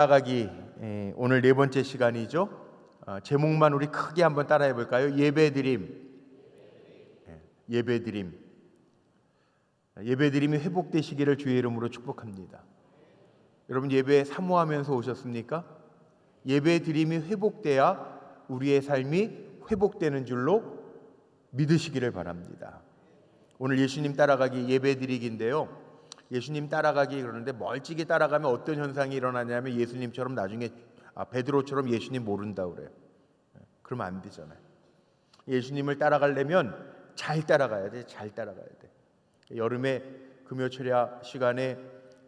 따라가기 오늘 네 번째 시간이죠. 제목만 우리 크게 한번 따라해 볼까요? 예배드림. 예배드림. 예배드림이 회복되시기를 주의 이름으로 축복합니다. 여러분 예배 사모하면서 오셨습니까? 예배드림이 회복돼야 우리의 삶이 회복되는 줄로 믿으시기를 바랍니다. 오늘 예수님 따라가기 예배드리기인데요. 예수님 따라가기 그러는데 멀찍이 따라가면 어떤 현상이 일어나냐면 예수님처럼 나중에 베드로처럼 예수님 모른다 그래요. 그러면 안 되잖아요. 예수님을 따라가려면 잘 따라가야 돼. 잘 따라가야 돼. 여름에 금요철야 시간에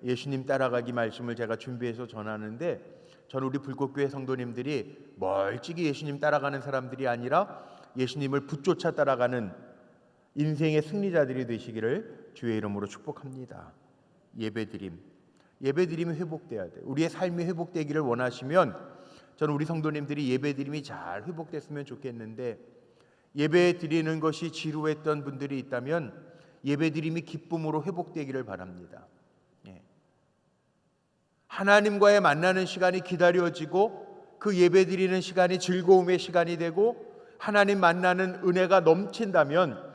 예수님 따라가기 말씀을 제가 준비해서 전하는데 저는 우리 불꽃교회 성도님들이 멀찍이 예수님 따라가는 사람들이 아니라 예수님을 붙쫓아 따라가는 인생의 승리자들이 되시기를 주의 이름으로 축복합니다. 예배드림이 회복돼야 돼. 우리의 삶이 회복되기를 원하시면 저는 우리 성도님들이 예배드림이 잘 회복됐으면 좋겠는데 예배 드리는 것이 지루했던 분들이 있다면 예배드림이 기쁨으로 회복되기를 바랍니다. 하나님과의 만나는 시간이 기다려지고 그 예배 드리는 시간이 즐거움의 시간이 되고 하나님 만나는 은혜가 넘친다면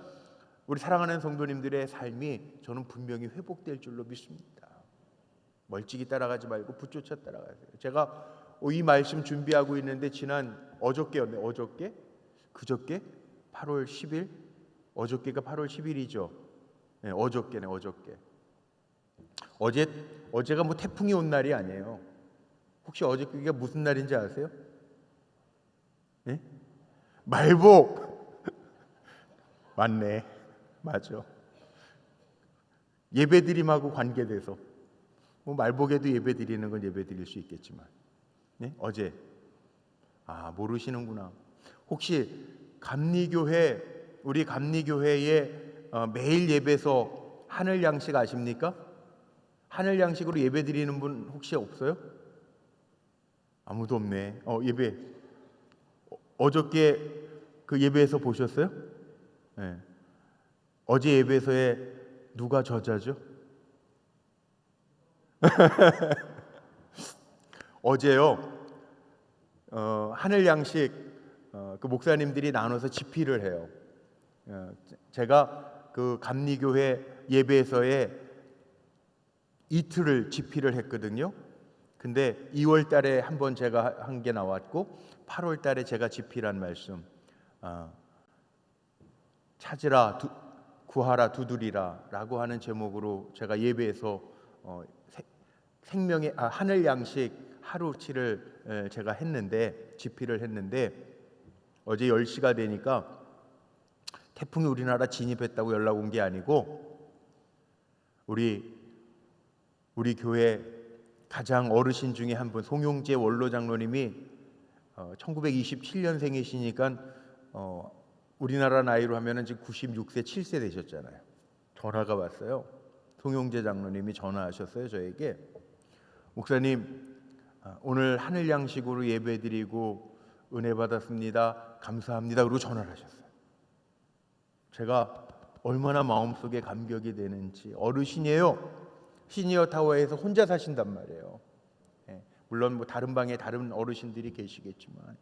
우리 사랑하는 성도님들의 삶이 저는 분명히 회복될 줄로 믿습니다. 멀찍이 따라가지 말고 붙쫓아 따라가야 돼요. 제가 이 말씀 준비하고 있는데 지난 어저께였네. 그저께 8월 10일 어저께가 8월 10일이죠. 네, 어저께네. 어제가 뭐 태풍이 온 날이 아니에요. 혹시 어저께가 무슨 날인지 아세요? 네? 말복. 맞네. 맞아. 예배드림하고 관계돼서 뭐 말복에도 예배드리는 건 예배드릴 수 있겠지만 네? 어제 모르시는구나. 혹시 우리 감리교회에 매일 예배서 하늘 양식 아십니까? 하늘 양식으로 예배드리는 분 혹시 없어요? 아무도 없네. 예배 어저께 그 예배에서 보셨어요? 네. 어제 예배서에 누가 저자죠? 어제요. 하늘 양식 그 목사님들이 나눠서 집필을 해요. 제가 그 감리교회 예배서에 이틀을 집필을 했거든요. 근데 2월 달에 한번 제가 한 게 나왔고 8월 달에 제가 집필한 말씀 찾으라 구하라 두드리라 라고 하는 제목으로 제가 예배에서 생명의 하늘 양식 하루치를 제가 집필을 했는데 어제 10시가 되니까 태풍이 우리나라 진입했다고 연락 온 게 아니고 우리 교회 가장 어르신 중에 한 분 송용재 원로 장로님이 1927년생이시니까 우리나라 나이로 하면은 지금 96세 7세 되셨잖아요. 전화가 왔어요. 송용재 장로님이 전화하셨어요. 저에게 목사님 오늘 하늘 양식으로 예배드리고 은혜 받았습니다. 감사합니다. 그리고 전화를 하셨어요. 제가 얼마나 마음속에 감격이 되는지. 어르신이에요. 시니어 타워에서 혼자 사신단 말이에요. 물론 뭐 다른 방에 다른 어르신들이 계시겠지만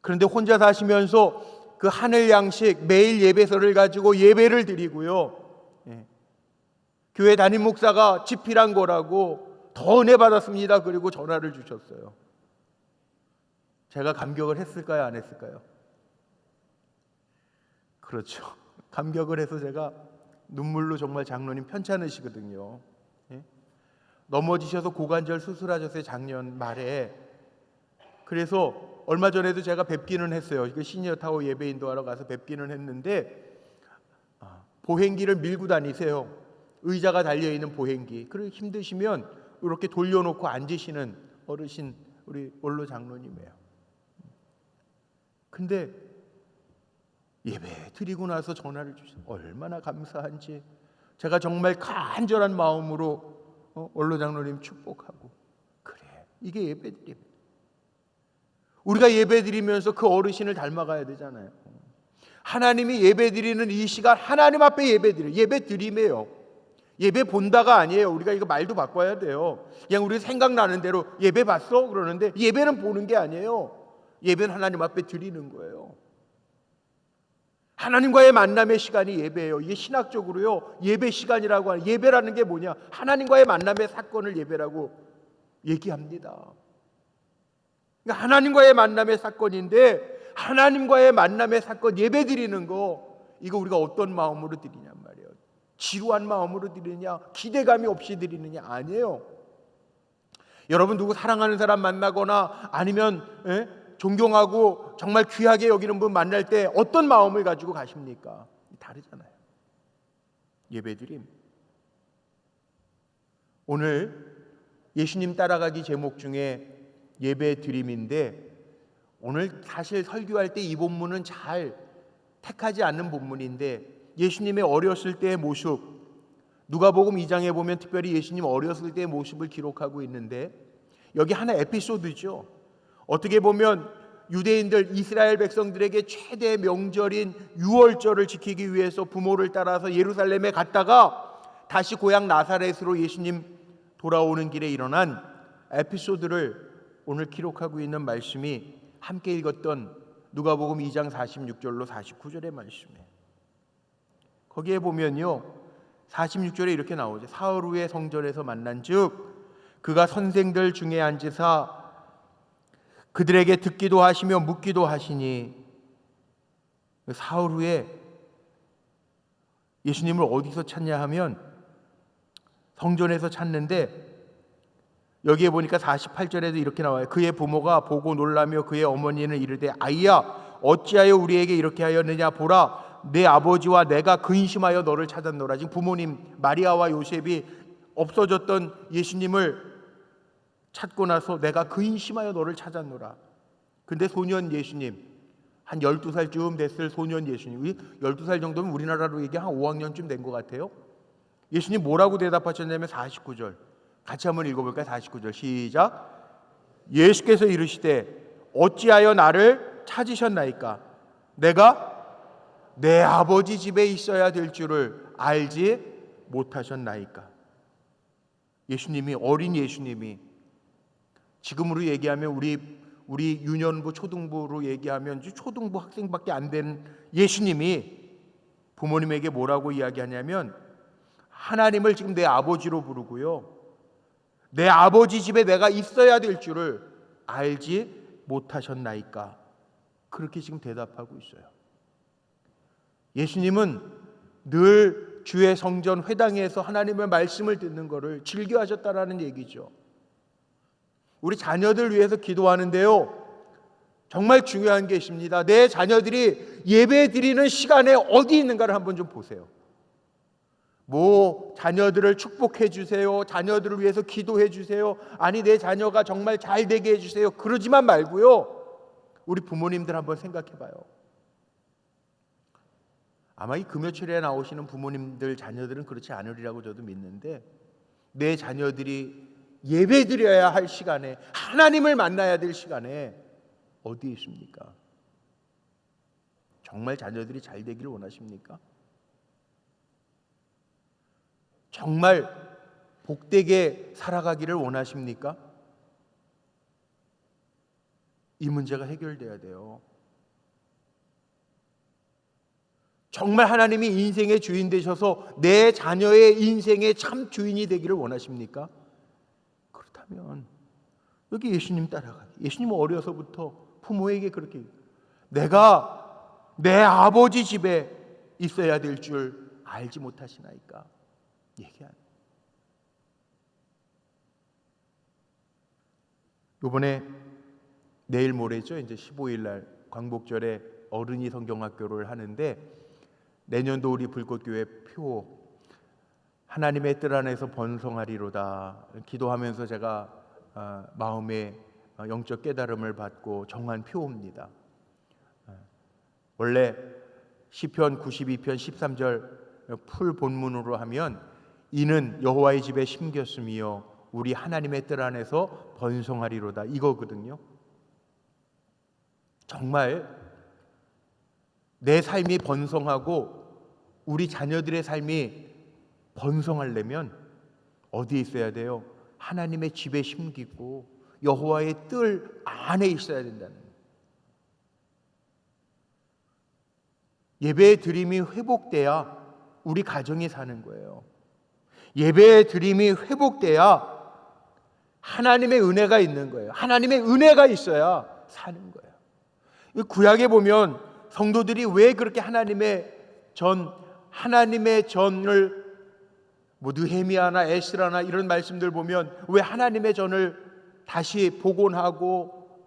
그런데 혼자 사시면서 그 하늘 양식 매일 예배서를 가지고 예배를 드리고요. 교회 담임 목사가 집필한 거라고 더 은혜 받았습니다. 그리고 전화를 주셨어요. 제가 감격을 했을까요? 안 했을까요? 그렇죠. 감격을 해서 제가 눈물로 정말 장로님 편찮으시거든요. 넘어지셔서 고관절 수술하셨어요. 작년 말에. 그래서 얼마 전에도 제가 뵙기는 했어요. 시니어 타워 예배 인도하러 가서 뵙기는 했는데 보행기를 밀고 다니세요. 의자가 달려있는 보행기. 그리고 힘드시면 이렇게 돌려놓고 앉으시는 어르신 우리 원로 장로님이에요. 근데 예배 드리고 나서 전화를 주셔서 얼마나 감사한지 제가 정말 간절한 마음으로 원로 장로님 축복하고 그래 이게 예배드림. 우리가 예배드리면서 그 어르신을 닮아가야 되잖아요. 하나님이 예배드리는 이 시간 하나님 앞에 예배드림이에요. 예배 본다가 아니에요. 우리가 이거 말도 바꿔야 돼요. 그냥 우리 생각나는 대로 예배 봤어? 그러는데 예배는 보는 게 아니에요. 예배는 하나님 앞에 드리는 거예요. 하나님과의 만남의 시간이 예배예요. 이게 신학적으로요, 예배 시간이라고 하는, 예배라는 게 뭐냐? 하나님과의 만남의 사건을 예배라고 얘기합니다. 그러니까 하나님과의 만남의 사건인데, 하나님과의 만남의 사건 예배 드리는 거, 이거 우리가 어떤 마음으로 드리냔 말이에요. 지루한 마음으로 드리느냐, 기대감이 없이 드리느냐? 아니에요. 여러분 누구 사랑하는 사람 만나거나 아니면 존경하고 정말 귀하게 여기는 분 만날 때 어떤 마음을 가지고 가십니까? 다르잖아요. 예배드림. 오늘 예수님 따라가기 제목 중에 예배드림인데, 오늘 사실 설교할 때 이 본문은 잘 택하지 않는 본문인데, 예수님의 어렸을 때의 모습, 누가복음 2장에 보면 특별히 예수님 어렸을 때의 모습을 기록하고 있는데, 여기 하나 에피소드죠. 어떻게 보면 유대인들, 이스라엘 백성들에게 최대 명절인 유월절을 지키기 위해서 부모를 따라서 예루살렘에 갔다가 다시 고향 나사렛으로 예수님 돌아오는 길에 일어난 에피소드를 오늘 기록하고 있는 말씀이 함께 읽었던 누가복음 2장 46절로 49절의 말씀이에요. 거기에 보면요, 46절에 이렇게 나오죠. 사흘 후에 성전에서 만난즉 그가 선생들 중에 앉으사 그들에게 듣기도 하시며 묻기도 하시니, 사흘 후에 예수님을 어디서 찾냐 하면 성전에서 찾는데, 여기에 보니까 48절에도 이렇게 나와요. 그의 부모가 보고 놀라며 그의 어머니는 이르되 아이야 어찌하여 우리에게 이렇게 하였느냐, 보라 내 아버지와 내가 근심하여 너를 찾았노라. 지금 부모님 마리아와 요셉이 없어졌던 예수님을 찾고 나서 내가 근심하여 너를 찾았노라. 근데 소년 예수님, 한 12살쯤 됐을 소년 예수님, 12살 정도면 우리나라로 얘기하면 한 5학년쯤 된 것 같아요. 예수님 뭐라고 대답하셨냐면 49절 같이 한번 읽어볼까요? 49절 시작. 예수께서 이르시되 어찌하여 나를 찾으셨나이까? 내가 내 아버지 집에 있어야 될 줄을 알지 못하셨나이까? 예수님이, 어린 예수님이, 지금으로 얘기하면 우리 유년부 초등부로 얘기하면 초등부 학생밖에 안 된 예수님이 부모님에게 뭐라고 이야기하냐면, 하나님을 지금 내 아버지로 부르고요, 내 아버지 집에 내가 있어야 될 줄을 알지 못하셨나이까? 그렇게 지금 대답하고 있어요. 예수님은 늘 주의 성전 회당에서 하나님의 말씀을 듣는 것을 즐겨하셨다라는 얘기죠. 우리 자녀들 위해서 기도하는데요, 정말 중요한 게 있습니다. 내 자녀들이 예배 드리는 시간에 어디 있는가를 한번 좀 보세요. 뭐 자녀들을 축복해 주세요, 자녀들을 위해서 기도해 주세요, 아니 내 자녀가 정말 잘 되게 해 주세요, 그러지만 말고요, 우리 부모님들 한번 생각해 봐요. 아마 이 금요철에 나오시는 부모님들 자녀들은 그렇지 않으리라고 저도 믿는데, 내 자녀들이 예배 드려야 할 시간에, 하나님을 만나야 될 시간에 어디에 있습니까? 정말 자녀들이 잘 되기를 원하십니까? 정말 복되게 살아가기를 원하십니까? 이 문제가 해결돼야 돼요. 정말 하나님이 인생의 주인 되셔서 내 자녀의 인생의 참 주인이 되기를 원하십니까? 그렇다면 여기 예수님 따라가기. 예수님은 어려서부터 부모에게 그렇게, 내가 내 아버지 집에 있어야 될 줄 알지 못하시나이까? 얘기한. 이번에 내일 모레죠. 이제 15일 날 광복절에 어른이 성경학교를 하는데, 내년도 우리 불꽃교회 표 하나님의 뜻 안에서 번성하리로다 기도하면서 제가 마음의 영적 깨달음을 받고 정한 표입니다. 원래 시편 92편 13절 풀 본문으로 하면 이는 여호와의 집에 심겼으며 우리 하나님의 뜻 안에서 번성하리로다 이거거든요. 정말 내 삶이 번성하고 우리 자녀들의 삶이 번성하려면 어디에 있어야 돼요? 하나님의 집에 심기고 여호와의 뜰 안에 있어야 된다는 거예요. 예배의 드림이 회복돼야 우리 가정이 사는 거예요. 예배의 드림이 회복돼야 하나님의 은혜가 있는 거예요. 하나님의 은혜가 있어야 사는 거예요. 구약에 보면 성도들이 왜 그렇게 하나님의 전을 느헤미야나 에스라나 이런 말씀들 보면 왜 하나님의 전을 다시 복원하고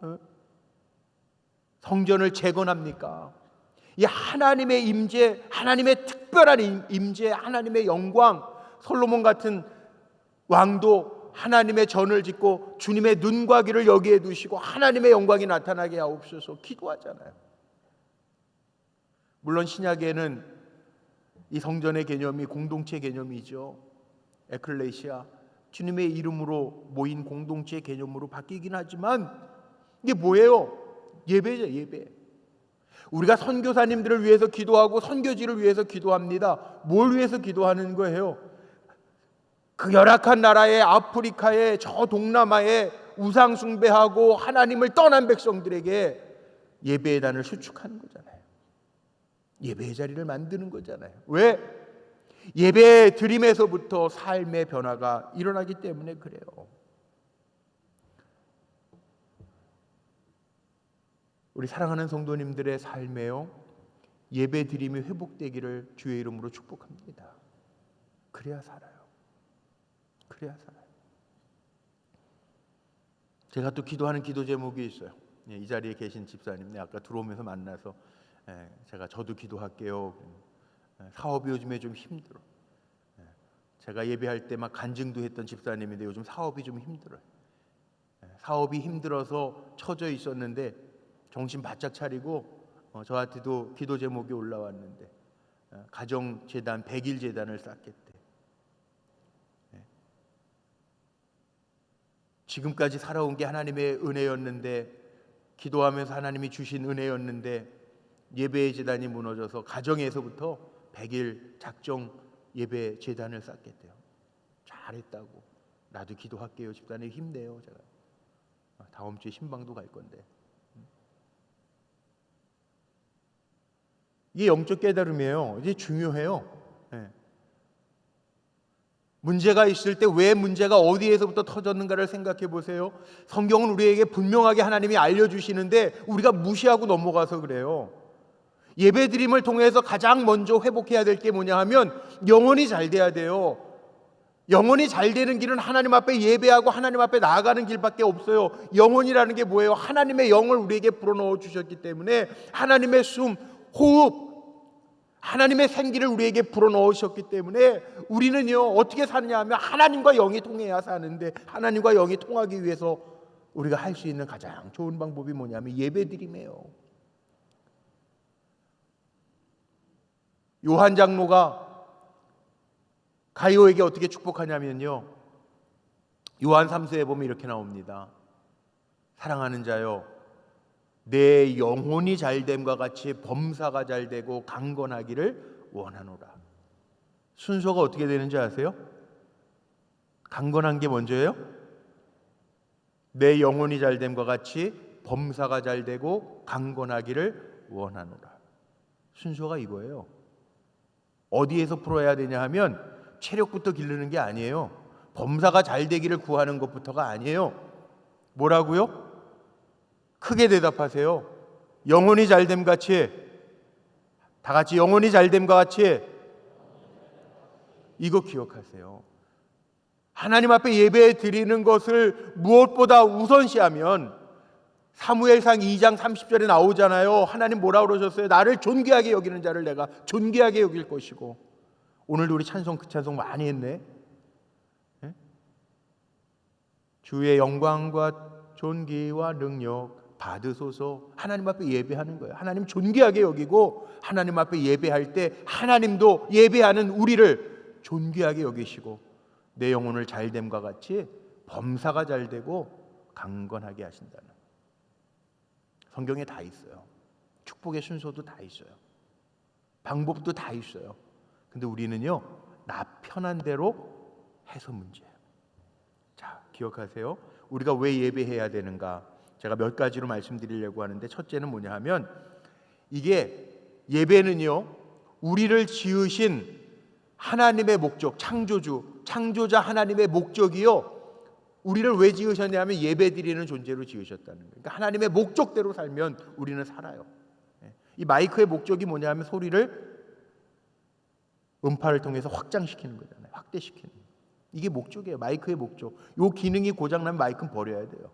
성전을 재건합니까? 이 하나님의 임재, 하나님의 특별한 임재, 하나님의 영광, 솔로몬 같은 왕도 하나님의 전을 짓고 주님의 눈과 귀를 여기에 두시고 하나님의 영광이 나타나게 하옵소서 기도하잖아요. 물론 신약에는 이 성전의 개념이 공동체 개념이죠. 에클레시아, 주님의 이름으로 모인 공동체 개념으로 바뀌긴 하지만 이게 뭐예요? 예배죠, 예배. 우리가 선교사님들을 위해서 기도하고 선교지를 위해서 기도합니다. 뭘 위해서 기도하는 거예요? 그 열악한 나라의 아프리카의 저 동남아에 우상 숭배하고 하나님을 떠난 백성들에게 예배의 단을 수축하는 거잖아요. 예배의 자리를 만드는 거잖아요. 왜? 예배의 드림에서부터 삶의 변화가 일어나기 때문에 그래요. 우리 사랑하는 성도님들의 삶에요, 예배 드림이 회복되기를 주의 이름으로 축복합니다. 그래야 살아요. 그래야 살아요. 제가 또 기도하는 기도 제목이 있어요. 이 자리에 계신 집사님, 아까 들어오면서 만나서 저도 기도할게요. 사업이 요즘에 좀 힘들어. 제가 예배할 때 막 간증도 했던 집사님인데 요즘 사업이 좀 힘들어요. 사업이 힘들어서 처져 있었는데 정신 바짝 차리고 저한테도 기도 제목이 올라왔는데 가정재단 100일 재단을 쌓겠대. 지금까지 살아온 게 하나님의 은혜였는데, 기도하면서 하나님이 주신 은혜였는데 예배의 재단이 무너져서 가정에서부터 100일 작정 예배 재단을 쌓겠대요. 잘했다고. 나도 기도할게요. 집사님 힘내요. 제가 다음 주에 신방도 갈 건데. 이게 영적 깨달음이에요. 이게 중요해요. 문제가 있을 때 왜 문제가 어디에서부터 터졌는가를 생각해 보세요. 성경은 우리에게 분명하게 하나님이 알려주시는데 우리가 무시하고 넘어가서 그래요. 예배드림을 통해서 가장 먼저 회복해야 될 게 뭐냐 하면 영혼이 잘 돼야 돼요. 영혼이 잘 되는 길은 하나님 앞에 예배하고 하나님 앞에 나아가는 길밖에 없어요. 영혼이라는 게 뭐예요? 하나님의 영을 우리에게 불어넣어 주셨기 때문에 하나님의 숨, 호흡, 하나님의 생기를 우리에게 불어넣으셨기 때문에 우리는요 어떻게 사느냐 하면 하나님과 영이 통해야 사는데, 하나님과 영이 통하기 위해서 우리가 할 수 있는 가장 좋은 방법이 뭐냐면 예배드림이에요. 요한 장로가 가이오에게 어떻게 축복하냐면요, 요한 3서에 보면 이렇게 나옵니다. 사랑하는 자여, 내 영혼이 잘됨과 같이 범사가 잘되고 강건하기를 원하노라. 순서가 어떻게 되는지 아세요? 강건한 게 먼저예요. 내 영혼이 잘됨과 같이 범사가 잘되고 강건하기를 원하노라. 순서가 이거예요. 어디에서 풀어야 되냐 하면 체력부터 기르는 게 아니에요. 범사가 잘 되기를 구하는 것부터가 아니에요. 뭐라고요? 크게 대답하세요. 영혼이 잘됨 같이, 다 같이 영혼이 잘됨과 같이. 이거 기억하세요. 하나님 앞에 예배 드리는 것을 무엇보다 우선시하면 사무엘상 2장 30절에 나오잖아요. 하나님 뭐라고 그러셨어요? 나를 존귀하게 여기는 자를 내가 존귀하게 여길 것이고. 오늘도 우리 찬송, 그 찬송 많이 했네. 주의 영광과 존귀와 능력 받으소서. 하나님 앞에 예배하는 거예요. 하나님 존귀하게 여기고 하나님 앞에 예배할 때 하나님도 예배하는 우리를 존귀하게 여기시고 내 영혼을 잘됨과 같이 범사가 잘되고 강건하게 하신다는, 성경에 다 있어요. 축복의 순서도 다 있어요. 방법도 다 있어요. 근데 우리는요 나 편한 대로 해서 문제예요. 자, 기억하세요. 우리가 왜 예배해야 되는가? 제가 몇 가지로 말씀드리려고 하는데, 첫째는 뭐냐 하면, 이게 예배는요, 우리를 지으신 하나님의 목적, 창조자 하나님의 목적이요, 우리를 왜 지으셨냐면 예배드리는 존재로 지으셨다는 거예요. 그러니까 하나님의 목적대로 살면 우리는 살아요. 이 마이크의 목적이 뭐냐 하면 소리를 음파를 통해서 확장시키는 거잖아요. 확대시키는 거예요. 이게 목적이에요. 마이크의 목적. 이 기능이 고장나면 마이크는 버려야 돼요.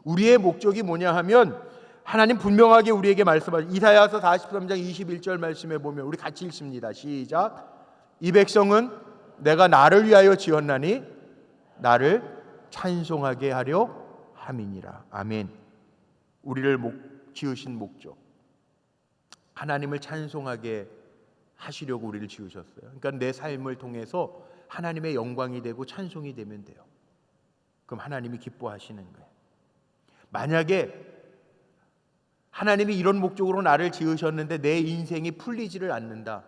우리의 목적이 뭐냐 하면, 하나님 분명하게 우리에게 말씀하시죠. 이사야서 43장 21절 말씀에 보면, 우리 같이 읽습니다. 시작. 이 백성은 내가 나를 위하여 지었나니 나를 찬송하게 하려 함이니라. 아멘. 우리를 지으신 목적, 하나님을 찬송하게 하시려고 우리를 지으셨어요. 그러니까 내 삶을 통해서 하나님의 영광이 되고 찬송이 되면 돼요. 그럼 하나님이 기뻐하시는 거예요. 만약에 하나님이 이런 목적으로 나를 지으셨는데 내 인생이 풀리지를 않는다,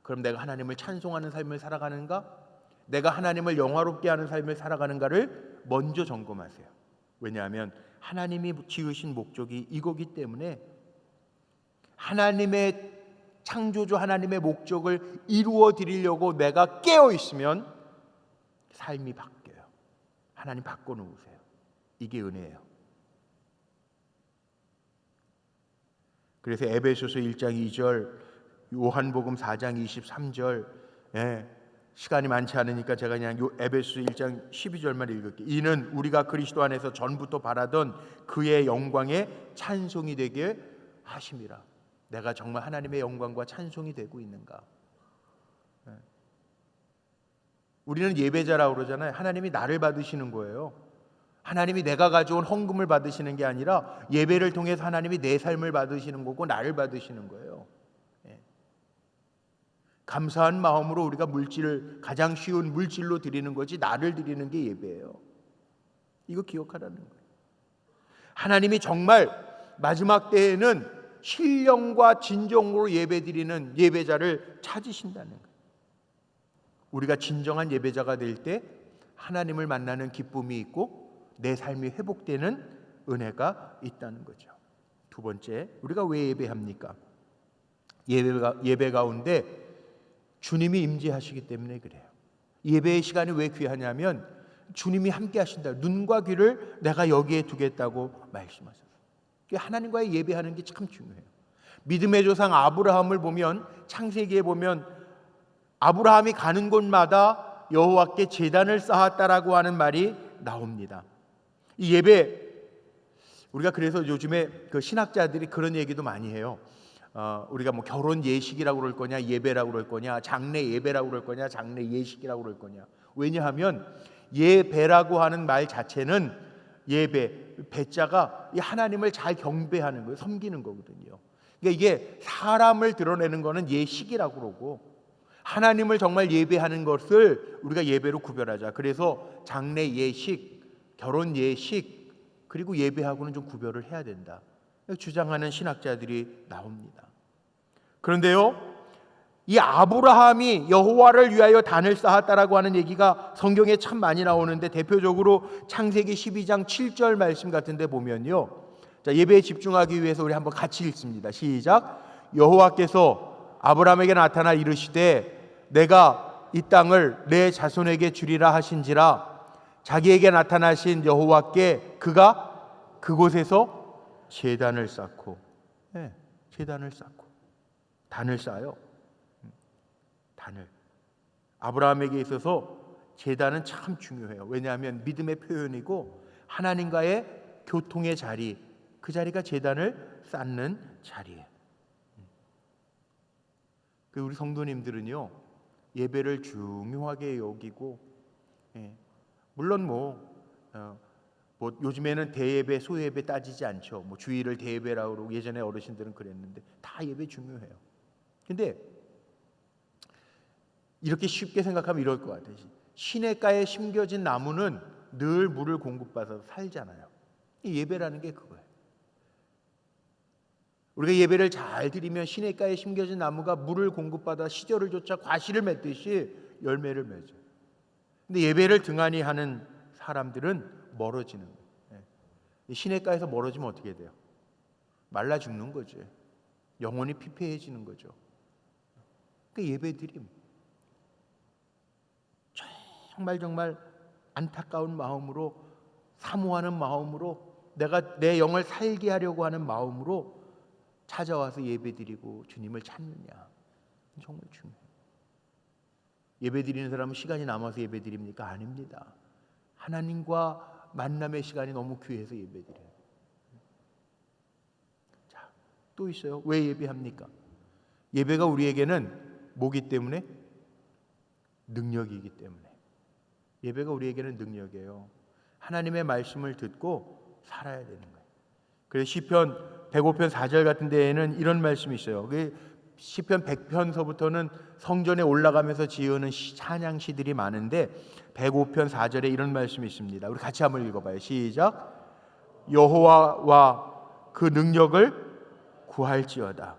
그럼 내가 하나님을 찬송하는 삶을 살아가는가? 내가 하나님을 영화롭게 하는 삶을 살아가는가를 먼저 점검하세요. 왜냐하면 하나님이 지으신 목적이 이거기 때문에, 하나님의 창조주 하나님의 목적을 이루어 드리려고 내가 깨어 있으면 삶이 바뀌어요. 하나님 바꿔 놓으세요. 이게 은혜예요. 그래서 에베소서 1장 2절, 요한복음 4장 23절, 시간이 많지 않으니까 제가 그냥 에베소서 1장 12절만 읽을게요. 이는 우리가 그리스도 안에서 전부터 바라던 그의 영광의 찬송이 되게 하심이라. 내가 정말 하나님의 영광과 찬송이 되고 있는가? 우리는 예배자라고 그러잖아요. 하나님이 나를 받으시는 거예요. 하나님이 내가 가져온 헌금을 받으시는 게 아니라 예배를 통해서 하나님이 내 삶을 받으시는 거고 나를 받으시는 거예요. 감사한 마음으로 우리가 가장 쉬운 물질로 드리는 거지, 나를 드리는 게 예배예요. 이거 기억하라는 거예요. 하나님이 정말 마지막 때에는 신령과 진정으로 예배드리는 예배자를 찾으신다는 거예요. 우리가 진정한 예배자가 될 때 하나님을 만나는 기쁨이 있고 내 삶이 회복되는 은혜가 있다는 거죠. 두 번째, 우리가 왜 예배합니까? 예배 가운데 주님이 임재하시기 때문에 그래요. 예배의 시간이 왜 귀하냐면 주님이 함께 하신다. 눈과 귀를 내가 여기에 두겠다고 말씀하셨어요. 하나님과의 예배하는 게 참 중요해요. 믿음의 조상 아브라함을 보면, 창세기에 보면 아브라함이 가는 곳마다 여호와께 제단을 쌓았다라고 하는 말이 나옵니다. 이 예배, 우리가 그래서 요즘에 그 신학자들이 그런 얘기도 많이 해요. 우리가 뭐 결혼 예식이라고 그럴 거냐, 예배라고 그럴 거냐, 장례 예배라고 그럴 거냐, 장례 예식이라고 그럴 거냐. 왜냐하면 예배라고 하는 말 자체는, 예배, 배자가 하나님을 잘 경배하는 거예요. 섬기는 거거든요. 그러니까 이게 사람을 드러내는 거는 예식이라고 그러고, 하나님을 정말 예배하는 것을 우리가 예배로 구별하자. 그래서 장례 예식, 결혼 예식, 그리고 예배하고는 좀 구별을 해야 된다, 주장하는 신학자들이 나옵니다. 그런데요, 이 아브라함이 여호와를 위하여 단을 쌓았다라고 하는 얘기가 성경에 참 많이 나오는데, 대표적으로 창세기 12장 7절 말씀 같은 데 보면요, 자, 예배에 집중하기 위해서 우리 한번 같이 읽습니다. 시작. 여호와께서 아브라함에게 나타나 이르시되 내가 이 땅을 내 자손에게 주리라 하신지라. 자기에게 나타나신 여호와께 그가 그곳에서 제단을 쌓고, 제단을 쌓고, 단을 쌓아요. 단을. 아브라함에게 있어서 제단은 참 중요해요. 왜냐하면 믿음의 표현이고 하나님과의 교통의 자리, 그 자리가 제단을 쌓는 자리예요. 우리 성도님들은요, 예배를 중요하게 여기고, 물론 요즘에는 대예배, 소예배 따지지 않죠. 뭐 주일을 대예배라고 그러고, 예전에 어르신들은 그랬는데 다 예배 중요해요. 근데 이렇게 쉽게 생각하면 이럴 것 같아요. 시냇가에 심겨진 나무는 늘 물을 공급받아서 살잖아요. 이 예배라는 게 그거예요. 우리가 예배를 잘 드리면 시냇가에 심겨진 나무가 물을 공급받아 시절을 쫓아 과실을 맺듯이 열매를 맺어요. 근데 예배를 등한히 하는 사람들은 멀어지는 거예요. 시냇가에서 멀어지면 어떻게 돼요? 말라 죽는 거죠. 영혼이 피폐해지는 거죠. 그 예배드림, 정말 안타까운 마음으로, 사모하는 마음으로, 내가 내 영을 살게 하려고 하는 마음으로 찾아와서 예배드리고 주님을 찾느냐, 정말 중요해요. 예배드리는 사람은 시간이 남아서 예배드립니까? 아닙니다. 하나님과 만남의 시간이 너무 귀해서 예배드려요. 자, 또 있어요. 왜 예배합니까? 예배가 우리에게는 뭐기 때문에? 능력이기 때문에. 예배가 우리에게는 능력이에요. 하나님의 말씀을 듣고 살아야 되는 거예요. 그래서 시편 105편 4절 같은 데에는 이런 말씀이 있어요. 시편 100편서부터는 성전에 올라가면서 지으는 찬양 시들이 많은데 105편 4절에 이런 말씀이 있습니다. 우리 같이 한번 읽어봐요. 시작. 여호와와 그 능력을 구할지어다.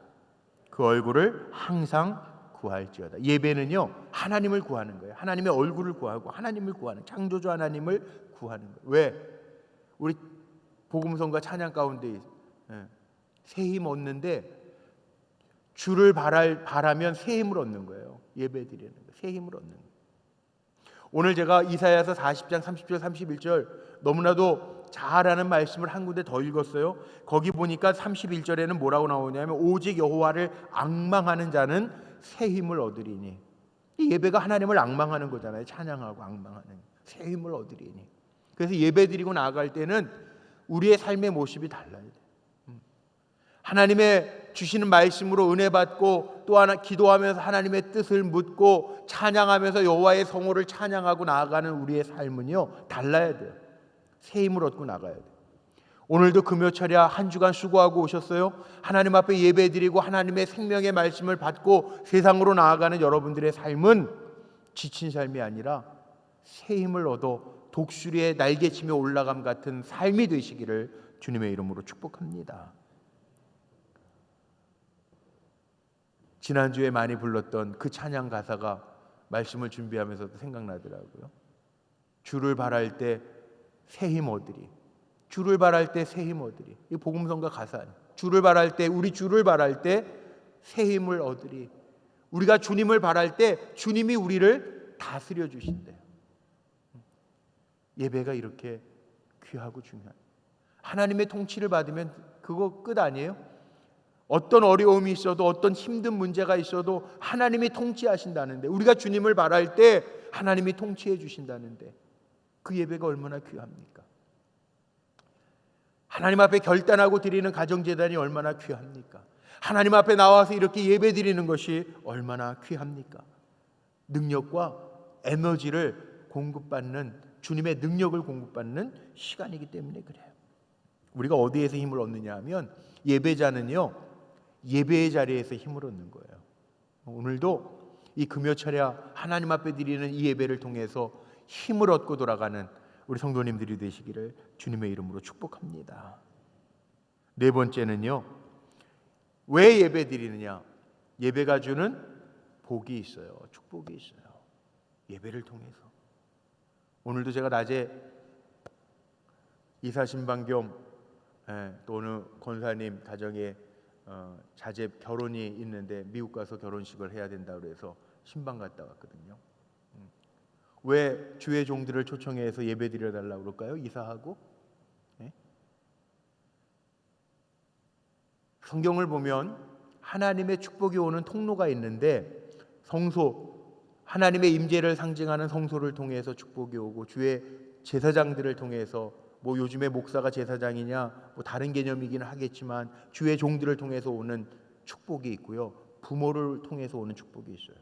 그 얼굴을 항상 구할지어다. 예배는요, 하나님을 구하는 거예요. 하나님의 얼굴을 구하고 하나님을 구하는, 창조주 하나님을 구하는 거예요. 왜? 우리 복음성과 찬양 가운데 새 힘 얻는데, 주를 바라면 새 힘을 얻는 거예요. 예배 드리는 거예요. 새 힘을 얻는 거예요. 오늘 제가 이사야서 40장 30절 31절 너무나도 잘 아는 말씀을 한 군데 더 읽었어요. 거기 보니까 31절에는 뭐라고 나오냐면 오직 여호와를 앙망하는 자는 새 힘을 얻으리니. 이 예배가 하나님을 앙망하는 거잖아요. 찬양하고 앙망하는 새 힘을 얻으리니. 그래서 예배 드리고 나아갈 때는 우리의 삶의 모습이 달라야 돼요. 하나님의 주시는 말씀으로 은혜 받고 또 하나 기도하면서 하나님의 뜻을 묻고 찬양하면서 여호와의 성호를 찬양하고 나아가는 우리의 삶은요, 달라야 돼요. 새 힘을 얻고 나가야 돼요. 오늘도 금요철야 한 주간 수고하고 오셨어요? 하나님 앞에 예배드리고 하나님의 생명의 말씀을 받고 세상으로 나아가는 여러분들의 삶은 지친 삶이 아니라 새 힘을 얻어 독수리의 날개치며 올라감 같은 삶이 되시기를 주님의 이름으로 축복합니다. 지난주에 많이 불렀던 그 찬양 가사가 말씀을 준비하면서도 생각나더라고요. 주를 바랄 때 새 힘 얻으리. 주를 바랄 때 새 힘 얻으리. 이 복음성가 가사 아니에요. 주를 바랄 때, 우리 주를 바랄 때 새 힘을 얻으리. 우리가 주님을 바랄 때 주님이 우리를 다스려 주신대요. 예배가 이렇게 귀하고 중요해요. 하나님의 통치를 받으면 그거 끝 아니에요? 어떤 어려움이 있어도 어떤 힘든 문제가 있어도 하나님이 통치하신다는데, 우리가 주님을 바랄 때 하나님이 통치해 주신다는데 그 예배가 얼마나 귀합니까? 하나님 앞에 결단하고 드리는 가정제단이 얼마나 귀합니까? 하나님 앞에 나와서 이렇게 예배 드리는 것이 얼마나 귀합니까? 능력과 에너지를 공급받는, 주님의 능력을 공급받는 시간이기 때문에 그래요. 우리가 어디에서 힘을 얻느냐 하면 예배자는요, 예배의 자리에서 힘을 얻는 거예요. 오늘도 이 금요철야 하나님 앞에 드리는 이 예배를 통해서 힘을 얻고 돌아가는 우리 성도님들이 되시기를 주님의 이름으로 축복합니다. 네 번째는요, 왜 예배 드리느냐? 예배가 주는 복이 있어요. 축복이 있어요. 예배를 통해서. 오늘도 제가 낮에 이사신방 겸 또 어느 권사님 가정에 자제 결혼이 있는데 미국 가서 결혼식을 해야 된다고 해서 신방 갔다 왔거든요. 왜 주의 종들을 초청해서 예배 드려달라고 그럴까요? 이사하고? 네? 성경을 보면 하나님의 축복이 오는 통로가 있는데, 성소, 하나님의 임재를 상징하는 성소를 통해서 축복이 오고, 주의 제사장들을 통해서, 뭐 요즘에 목사가 제사장이냐 뭐 다른 개념이기는 하겠지만 주의 종들을 통해서 오는 축복이 있고요, 부모를 통해서 오는 축복이 있어요.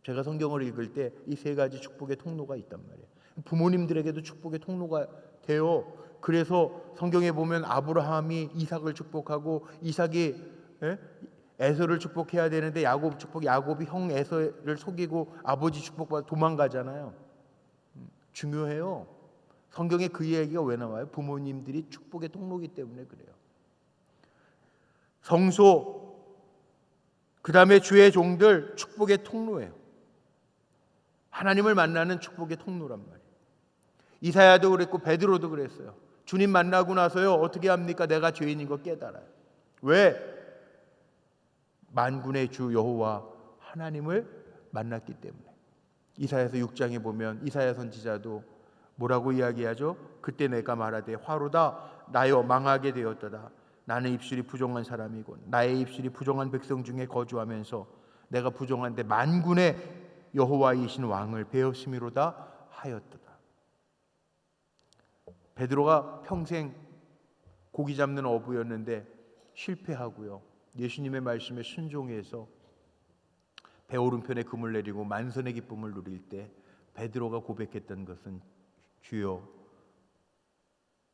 제가 성경을 읽을 때 이 세 가지 축복의 통로가 있단 말이에요. 부모님들에게도 축복의 통로가 돼요. 그래서 성경에 보면 아브라함이 이삭을 축복하고 이삭이 에서를 축복해야 되는데 야곱이 형 에서를 속이고 아버지 축복받아 도망가잖아요. 중요해요. 성경에 그 얘기가 왜 나와요? 부모님들이 축복의 통로이기 때문에 그래요. 성소, 그 다음에 주의 종들 축복의 통로예요. 하나님을 만나는 축복의 통로란 말이에요. 이사야도 그랬고 베드로도 그랬어요. 주님 만나고 나서요 어떻게 합니까? 내가 죄인인 거 깨달아요. 왜? 만군의 주 여호와 하나님을 만났기 때문에. 이사야서 6장에 보면 이사야 선지자도 뭐라고 이야기하죠? 그때 내가 말하되 화로다 나여 망하게 되었도다. 나는 입술이 부정한 사람이고 나의 입술이 부정한 백성 중에 거주하면서 내가 부정한데 만군의 여호와이신 왕을 배었음이로다 하였도다. 베드로가 평생 고기 잡는 어부였는데 실패하고요. 예수님의 말씀에 순종해서 배 오른편에 금을 내리고 만선의 기쁨을 누릴 때 베드로가 고백했던 것은 주여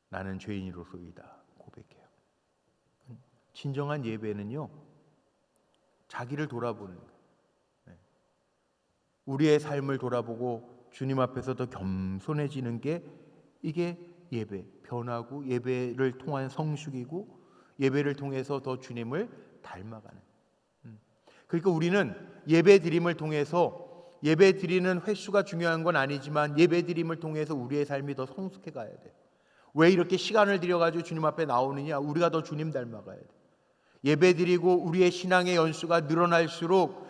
나는 죄인으로소이다 고백해요. 진정한 예배는요 자기를 돌아보는 거예요. 우리의 삶을 돌아보고 주님 앞에서 더 겸손해지는 게 이게 예배, 변하고 예배를 통한 성숙이고 예배를 통해서 더 주님을 닮아가는. 그러니까 우리는 예배 드림을 통해서 예배 드리는 횟수가 중요한 건 아니지만 예배 드림을 통해서 우리의 삶이 더 성숙해 가야 돼요. 왜 이렇게 시간을 들여가지고 주님 앞에 나오느냐? 우리가 더 주님 닮아가야 돼요. 예배 드리고 우리의 신앙의 연수가 늘어날수록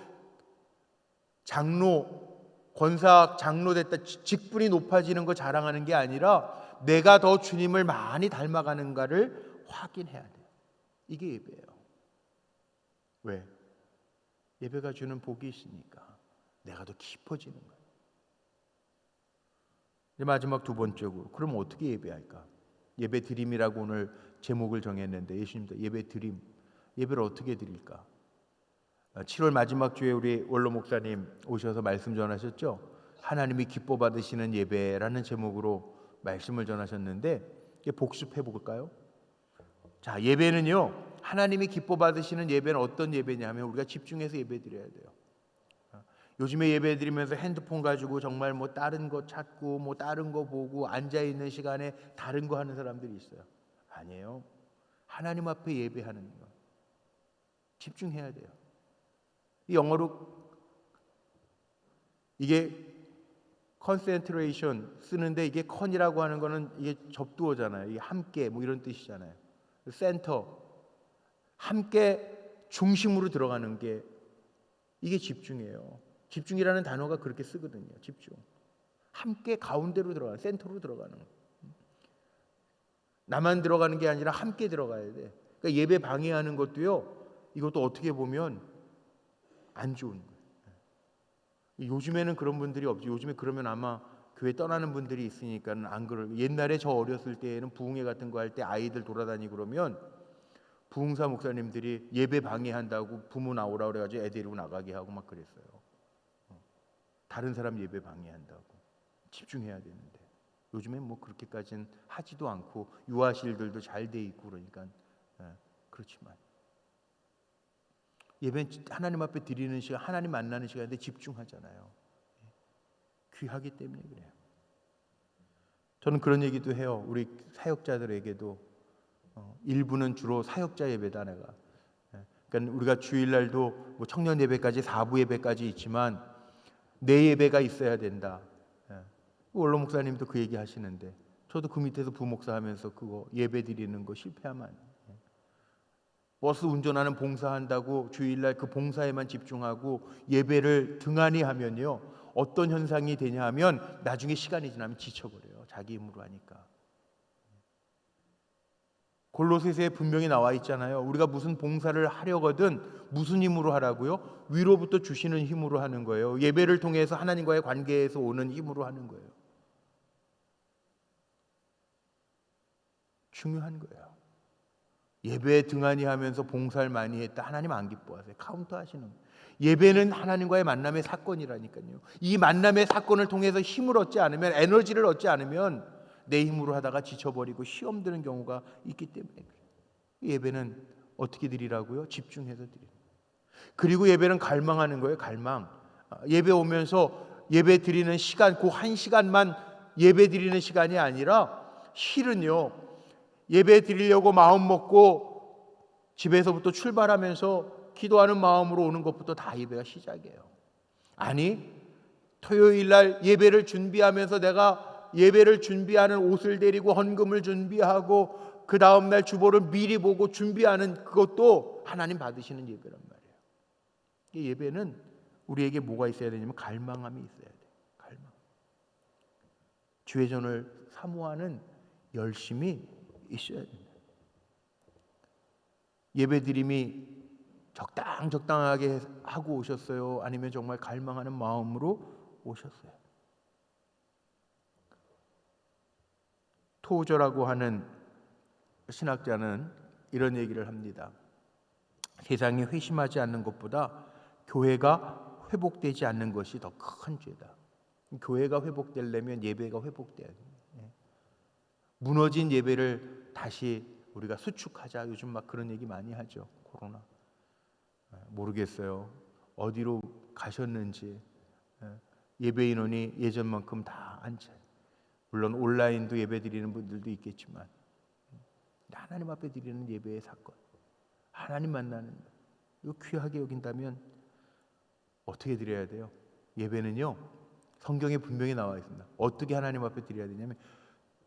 장로, 권사 장로 됐다 직분이 높아지는 거 자랑하는 게 아니라 내가 더 주님을 많이 닮아가는가를 확인해야 돼요. 이게 예배예요. 왜? 예배가 주는 복이 있으니까 내가 더 깊어지는 거예요. 이제 마지막 두 번째고 그럼 어떻게 예배할까? 예배 드림이라고 오늘 제목을 정했는데 예수님도 예배 드림, 예배를 어떻게 드릴까? 7월 마지막 주에 우리 원로 목사님 오셔서 말씀 전하셨죠. 하나님이 기뻐 받으시는 예배라는 제목으로 말씀을 전하셨는데 복습해 볼까요? 자, 예배는요 하나님이 기뻐 받으시는 예배는 어떤 예배냐면 우리가 집중해서 예배 드려야 돼요. 요즘에 예배 드리면서 핸드폰 가지고 정말 뭐 다른 거 찾고 뭐 다른 거 보고 앉아 있는 시간에 다른 거 하는 사람들이 있어요. 아니에요. 하나님 앞에 예배하는 거 집중해야 돼요. 이 영어로 이게 concentration 쓰는데 이게 con이라고 하는 거는 이게 접두어잖아요. 이게 함께 뭐 이런 뜻이잖아요. 센터 함께 중심으로 들어가는 게 이게 집중이에요. 집중이라는 단어가 그렇게 쓰거든요. 집중. 함께 가운데로 들어가는 센터로 들어가는 거. 나만 들어가는 게 아니라 함께 들어가야 돼. 그러니까 예배 방해하는 것도요. 이것도 어떻게 보면 안 좋은 거예요. 요즘에는 그런 분들이 없지. 요즘에 그러면 아마 교회 떠나는 분들이 있으니까 안 그럴. 옛날에 저 어렸을 때에는 부흥회 같은 거 할 때 아이들 돌아다니고 그러면 부흥사 목사님들이 예배 방해한다고 부모 나오라 그래가지고 애 데리고 나가게 하고 막 그랬어요. 다른 사람 예배 방해한다고. 집중해야 되는데 요즘엔 뭐 그렇게까지는 하지도 않고 유아실들도 잘 돼 있고 그러니까 그렇지만 예배는 하나님 앞에 드리는 시간, 하나님 만나는 시간인데 집중하잖아요. 귀하기 때문에 그래요. 저는 그런 얘기도 해요. 우리 사역자들에게도 일부는 주로 사역자 예배다 내가. 그러니까 우리가 주일날도 뭐 청년 예배까지 4부 예배까지 있지만 내 예배가 있어야 된다. 원로 목사님도 그 얘기 하시는데 저도 그 밑에서 부목사 하면서 그거 예배 드리는 거 실패하면 안 돼요. 버스 운전하는 봉사한다고 주일날 그 봉사에만 집중하고 예배를 등한히 하면요 어떤 현상이 되냐 하면 나중에 시간이 지나면 지쳐버려요. 자기 힘으로 하니까. 골로새서에 분명히 나와 있잖아요. 우리가 무슨 봉사를 하려거든 무슨 힘으로 하라고요? 위로부터 주시는 힘으로 하는 거예요. 예배를 통해서 하나님과의 관계에서 오는 힘으로 하는 거예요. 중요한 거예요. 예배에 등한히 하면서 봉사를 많이 했다. 하나님 안 기뻐하세요. 카운터 하시는 거예요. 예배는 하나님과의 만남의 사건이라니까요. 이 만남의 사건을 통해서 힘을 얻지 않으면 에너지를 얻지 않으면 내 힘으로 하다가 지쳐버리고 시험 드는 경우가 있기 때문에 그래요. 예배는 어떻게 드리라고요? 집중해서 드리는 거예요. 그리고 예배는 갈망하는 거예요. 갈망. 예배 오면서 예배 드리는 시간 그 한 시간만 예배 드리는 시간이 아니라 실은요 예배 드리려고 마음 먹고 집에서부터 출발하면서 기도하는 마음으로 오는 것부터 다 예배가 시작이에요. 아니, 토요일 날 예배를 준비하면서 내가 예배를 준비하는 옷을 데리고 헌금을 준비하고 그 다음 날 주보를 미리 보고 준비하는 그것도 하나님 받으시는 예배란 말이에요. 이 예배는 우리에게 뭐가 있어야 되냐면 갈망함이 있어야 돼. 갈망. 주의 전을 사모하는 열심이 있어야 된다. 예배 드림이 적당하게 하고 오셨어요? 아니면 정말 갈망하는 마음으로 오셨어요? 토저라고 하는 신학자는 이런 얘기를 합니다. 세상이 회심하지 않는 것보다 교회가 회복되지 않는 것이 더 큰 죄다. 교회가 회복되려면 예배가 회복돼야 돼요. 무너진 예배를 다시 우리가 수축하자. 요즘 막 그런 얘기 많이 하죠. 코로나. 모르겠어요. 어디로 가셨는지. 예배 인원이 예전만큼 다 안 차요. 물론 온라인도 예배 드리는 분들도 있겠지만 하나님 앞에 드리는 예배의 사건, 하나님 만나는 이거 귀하게 여긴다면 어떻게 드려야 돼요? 예배는요, 성경에 분명히 나와 있습니다. 어떻게 하나님 앞에 드려야 되냐면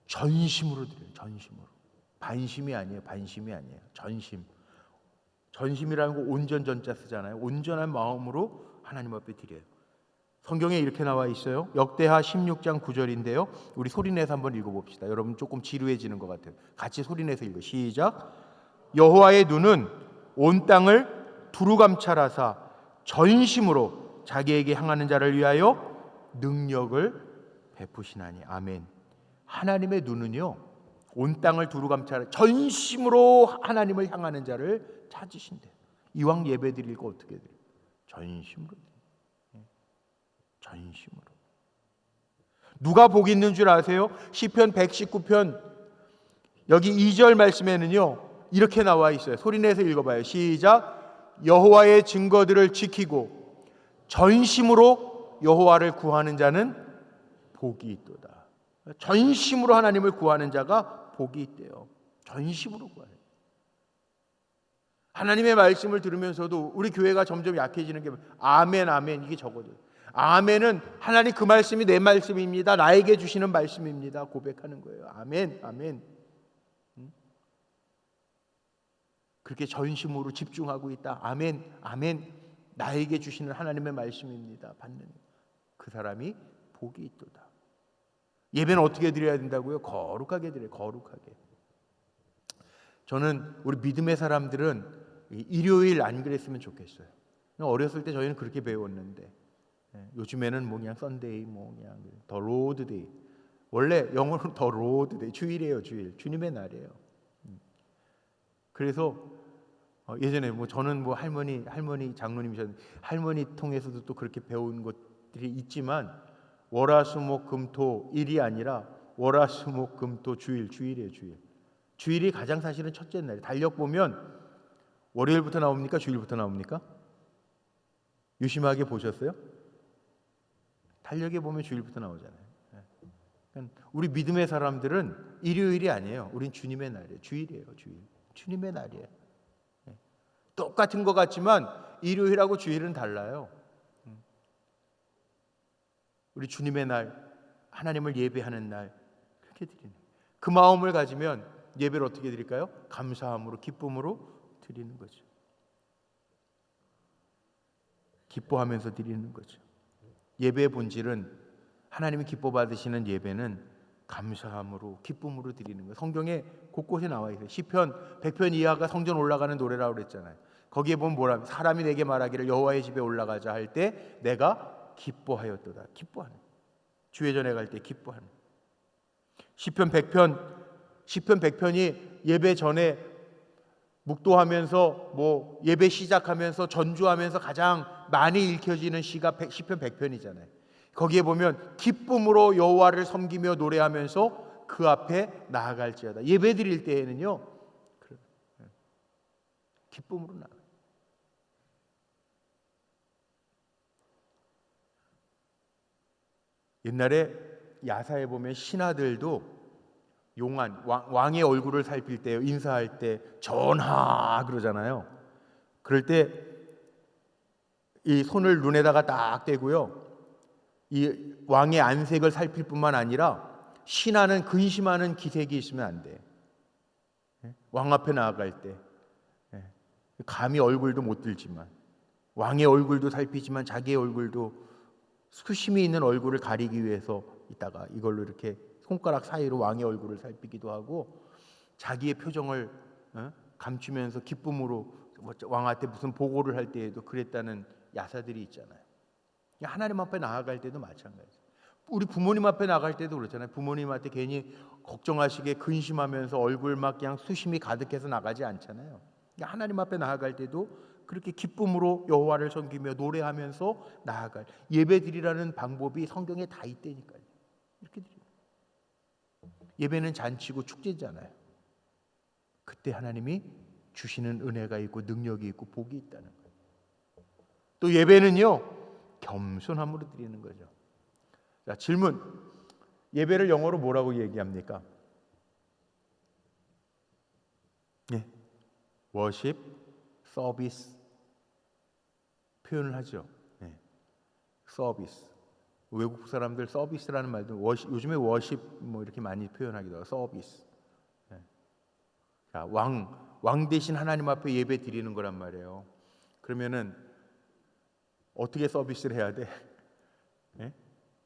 전심으로 드려요. 전심으로. 반심이 아니에요. 반심이 아니에요. 전심. 전심이라는 거 온전 전자 쓰잖아요. 온전한 마음으로 하나님 앞에 드려요. 성경에 이렇게 나와 있어요. 역대하 16장 9절인데요. 우리 소리내서 한번 읽어봅시다. 여러분 조금 지루해지는 것 같아요. 같이 소리내서 읽어. 시작. 여호와의 눈은 온 땅을 두루 감찰하사 전심으로 자기에게 향하는 자를 위하여 능력을 베푸시나니. 아멘. 하나님의 눈은요, 온 땅을 두루 감찰해 전심으로 하나님을 향하는 자를 찾으신대요. 이왕 예배 드릴 거 어떻게 드려요? 전심으로. 전심으로. 누가 복 있는 줄 아세요? 시편 119편 여기 2절 말씀에는요 이렇게 나와 있어요. 소리내서 읽어봐요. 시작. 여호와의 증거들을 지키고 전심으로 여호와를 구하는 자는 복이 있도다. 전심으로 하나님을 구하는 자가 복이 있대요. 전심으로 구하는. 하나님의 말씀을 들으면서도 우리 교회가 점점 약해지는 게 아멘 아멘 이게 적어져요. 아멘은 하나님 그 말씀이 내 말씀입니다. 나에게 주시는 말씀입니다. 고백하는 거예요. 아멘 아멘. 그렇게 전심으로 집중하고 있다. 아멘 아멘. 나에게 주시는 하나님의 말씀입니다. 받는 그 사람이 복이 있도다. 예배는 어떻게 드려야 된다고요? 거룩하게 드려요. 거룩하게. 저는 우리 믿음의 사람들은 일요일 안 그랬으면 좋겠어요. 어렸을 때 저희는 그렇게 배웠는데 요즘에는 뭐 그냥 썬데이, 뭐 그냥 더 로드 데이. 원래 영어로 더 로드 데이, 주일이에요, 주일. 주님의 날이에요. 그래서 예전에 뭐 저는 뭐 할머니 장로님이셨는데 할머니 통해서도 또 그렇게 배운 것들이 있지만 월화수목금토 일이 아니라 월화수목금토 주일이에요, 주일. 주일이 가장 사실은 첫째 날이에요. 달력 보면 월요일부터 나옵니까? 주일부터 나옵니까? 유심하게 보셨어요? 달력에 보면 주일부터 나오잖아요. 우리 믿음의 사람들은 일요일이 아니에요. 우린 주님의 날이에요. 주일이에요. 주일. 주님의 날이에요. 똑같은 것 같지만 일요일하고 주일은 달라요. 우리 주님의 날, 하나님을 예배하는 날 그렇게 드리는. 그 마음을 가지면 예배를 어떻게 드릴까요? 감사함으로, 기쁨으로 드리는 거죠. 기뻐하면서 드리는 거죠. 예배의 본질은 하나님이 기뻐 받으시는 예배는 감사함으로 기쁨으로 드리는 거예요. 성경에 곳곳에 나와 있어요. 시편 100편 이하가 성전 올라가는 노래라고 그랬잖아요. 거기에 보면 뭐라 사람이 내게 말하기를 여호와의 집에 올라가자 할 때 내가 기뻐하였도다. 기뻐하는. 주의 전에 갈 때 기뻐하는. 시편 100편이 예배 전에 묵도하면서 뭐 예배 시작하면서 전주하면서 가장 많이 읽혀지는 시가 시편 100편이잖아요. 거기에 보면 기쁨으로 여호와를 섬기며 노래하면서 그 앞에 나아갈지어다. 예배 드릴 때에는요 기쁨으로 나아가요. 옛날에 야사에 보면 신하들도 용안, 왕의 얼굴을 살필 때, 인사할 때 전하 그러잖아요. 그럴 때 이 손을 눈에다가 딱 대고요, 이 왕의 안색을 살필 뿐만 아니라 신하는 근심하는 기색이 있으면 안 돼. 왕 앞에 나아갈 때 감히 얼굴도 못 들지만, 왕의 얼굴도 살피지만 자기의 얼굴도, 수심이 있는 얼굴을 가리기 위해서 이따가 이걸로 이렇게 손가락 사이로 왕의 얼굴을 살피기도 하고, 자기의 표정을 감추면서 기쁨으로 왕한테 무슨 보고를 할 때에도 그랬다는 야사들이 있잖아요. 하나님 앞에 나아갈 때도 마찬가지예요. 우리 부모님 앞에 나갈 때도 그렇잖아요. 부모님한테 괜히 걱정하시게 근심하면서 얼굴 막 그냥 수심이 가득해서 나가지 않잖아요. 하나님 앞에 나아갈 때도 그렇게 기쁨으로 여호와를 섬기며 노래하면서 나아갈, 예배드리라는 방법이 성경에 다 있다니까요. 이렇게 드려요. 예배는 잔치고 축제잖아요. 그때 하나님이 주시는 은혜가 있고 능력이 있고 복이 있다는 거예요. 또 예배는요, 겸손함으로 드리는 거죠. 자, 질문. 예배를 영어로 뭐라고 얘기합니까? 네. 워십, 서비스 표현을 하죠. 네. 서비스. 외국 사람들 서비스라는 말도 요즘에 워십 뭐 이렇게 많이 표현하기도 하고 서비스. 네. 자, 왕 대신 하나님 앞에 예배 드리는 거란 말이에요. 그러면은 어떻게 서비스를 해야 돼? 네?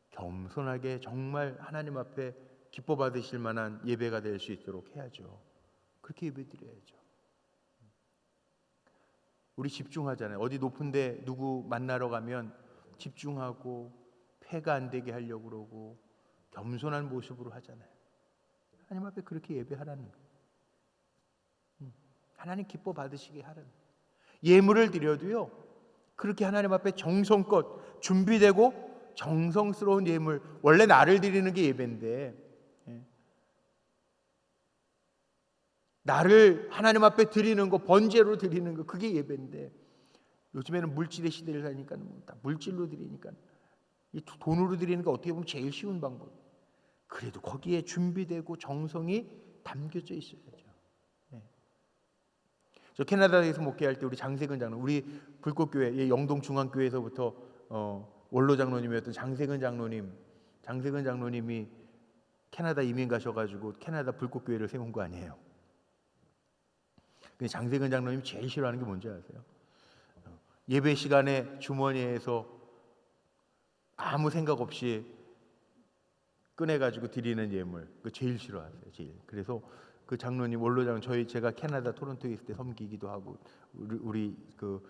겸손하게 정말 하나님 앞에 기뻐 받으실 만한 예배가 될 수 있도록 해야죠. 그렇게 예배 드려야죠. 우리 집중하잖아요. 어디 높은데 누구 만나러 가면 집중하고 폐가 안 되게 하려고 그러고 겸손한 모습으로 하잖아요. 하나님 앞에 그렇게 예배하라는 거예요. 하나님 기뻐 받으시게 하라는 거예요. 예물을 드려도요, 그렇게 하나님 앞에 정성껏 준비되고 정성스러운 예물, 원래 나를 드리는 게 예배인데, 나를 하나님 앞에 드리는 거, 번제로 드리는 거, 그게 예배인데, 요즘에는 물질의 시대를 사니까 다 물질로 드리니까, 이 돈으로 드리는 거 어떻게 보면 제일 쉬운 방법. 그래도 거기에 준비되고 정성이 담겨져 있어야죠. 저 캐나다에서 목회할 때 우리 장세근 장로, 우리 불꽃교회 영동 중앙교회에서부터 원로 장로님이었던 장세근 장로님이 캐나다 이민 가셔가지고 캐나다 불꽃교회를 세운 거 아니에요. 근데 장세근 장로님 제일 싫어하는 게 뭔지 아세요? 예배 시간에 주머니에서 아무 생각 없이 꺼내가지고 드리는 예물, 그 제일 싫어하세요. 제일. 그래서 그 장로님, 원로 장로, 제가 캐나다 토론토에 있을 때 섬기기도 하고, 우리 그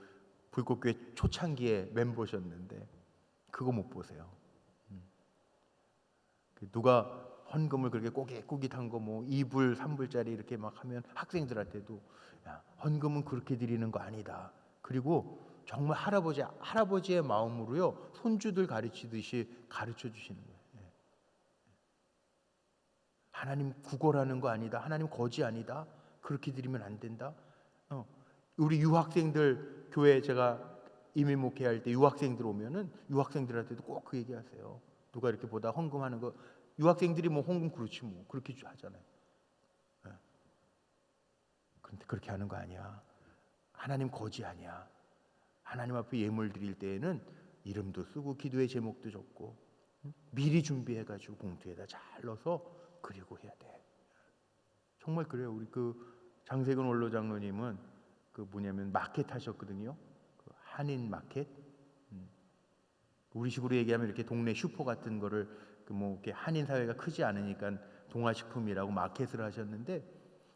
불꽃교회 초창기에 멤버셨는데 그거 못 보세요. 누가 헌금을 그렇게 꼬깃꼬깃한 거 뭐 2불, 3불짜리 이렇게 막 하면 학생들한테도, 야, 헌금은 그렇게 드리는 거 아니다. 그리고 정말 할아버지의 마음으로요, 손주들 가르치듯이 가르쳐 주시는 거예요. 하나님 구걸하는 거 아니다. 하나님 거지 아니다. 그렇게 드리면 안 된다. 우리 유학생들 교회, 제가 이민 목회할 때 유학생들 오면은 유학생들한테도 꼭 그 얘기하세요. 누가 이렇게 보다 헌금하는 거, 유학생들이 뭐 헌금 그렇지 뭐 그렇게 하잖아요. 그런데 그렇게 하는 거 아니야. 하나님 거지 아니야. 하나님 앞에 예물 드릴 때에는 이름도 쓰고 기도의 제목도 적고 미리 준비해가지고 봉투에다 잘 넣어서 그리고 해야 돼. 정말 그래요. 우리 그 장세근 원로 장로님은 그 뭐냐면 마켓 하셨거든요. 그 한인 마켓. 우리 식으로 얘기하면 이렇게 동네 슈퍼 같은 거를 그 뭐 이렇게 한인 사회가 크지 않으니까 동아식품이라고 마켓을 하셨는데,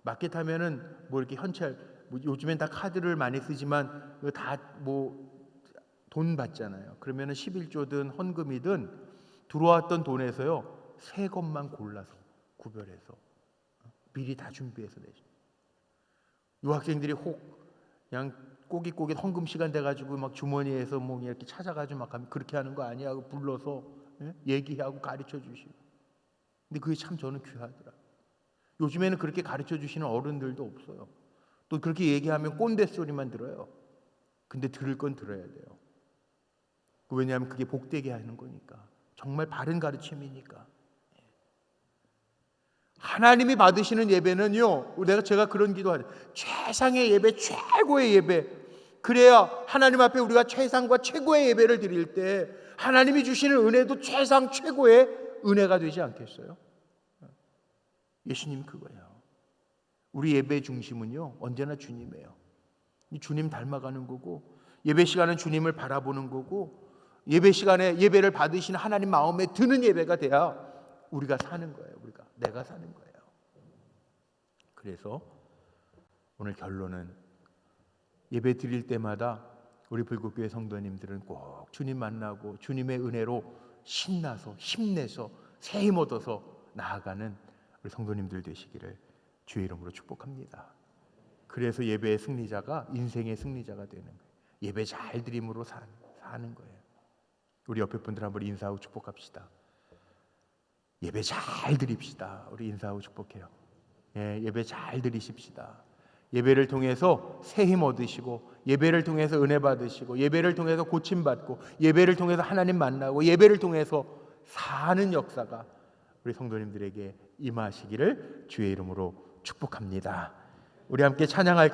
마켓 하면은 뭐 이렇게 현찰, 뭐 요즘엔 다 카드를 많이 쓰지만 다 뭐 돈 받잖아요. 그러면은 11조든 헌금이든 들어왔던 돈에서요 새 것만 골라서 구별해서 미리 다 준비해서 내죠. 유학생들이 혹 그냥 꼬깃꼬깃 헌금 시간 돼가지고 막 주머니에서 뭐 이렇게 찾아가지고 막 하면 그렇게 하는 거 아니야 하고 불러서 얘기하고 가르쳐 주시고. 근데 그게 참 저는 귀하더라. 요즘에는 그렇게 가르쳐 주시는 어른들도 없어요. 또 그렇게 얘기하면 꼰대 소리만 들어요. 근데 들을 건 들어야 돼요. 왜냐하면 그게 복되게 하는 거니까. 정말 바른 가르침이니까. 하나님이 받으시는 예배는요, 제가 그런 기도하죠. 최상의 예배, 최고의 예배. 그래야 하나님 앞에 우리가 최상과 최고의 예배를 드릴 때 하나님이 주시는 은혜도 최상 최고의 은혜가 되지 않겠어요? 예수님 그거예요. 우리 예배의 중심은요, 언제나 주님이에요. 이 주님 닮아가는 거고, 예배 시간은 주님을 바라보는 거고, 예배 시간에 예배를 받으시는 하나님 마음에 드는 예배가 돼야 우리가 사는 거예요. 내가 사는 거예요. 그래서 오늘 결론은, 예배 드릴 때마다 우리 불국교회 성도님들은 꼭 주님 만나고 주님의 은혜로 신나서 힘내서 새 힘 얻어서 나아가는 우리 성도님들 되시기를 주의 이름으로 축복합니다. 그래서 예배의 승리자가 인생의 승리자가 되는 거예요. 예배 잘 드림으로 사는 거예요. 우리 옆에 분들 한번 인사하고 축복합시다. 예배 잘 드립시다. 우리 인사하고 축복해요. 예배 잘 드리십시다. 예배를 통해서 새 힘 얻으시고, 예배를 통해서 은혜 받으시고, 예배를 통해서 고침받고, 예배를 통해서 하나님 만나고, 예배를 통해서 사는 역사가 우리 성도님들에게 임하시기를 주의 이름으로 축복합니다. 우리 함께 찬양할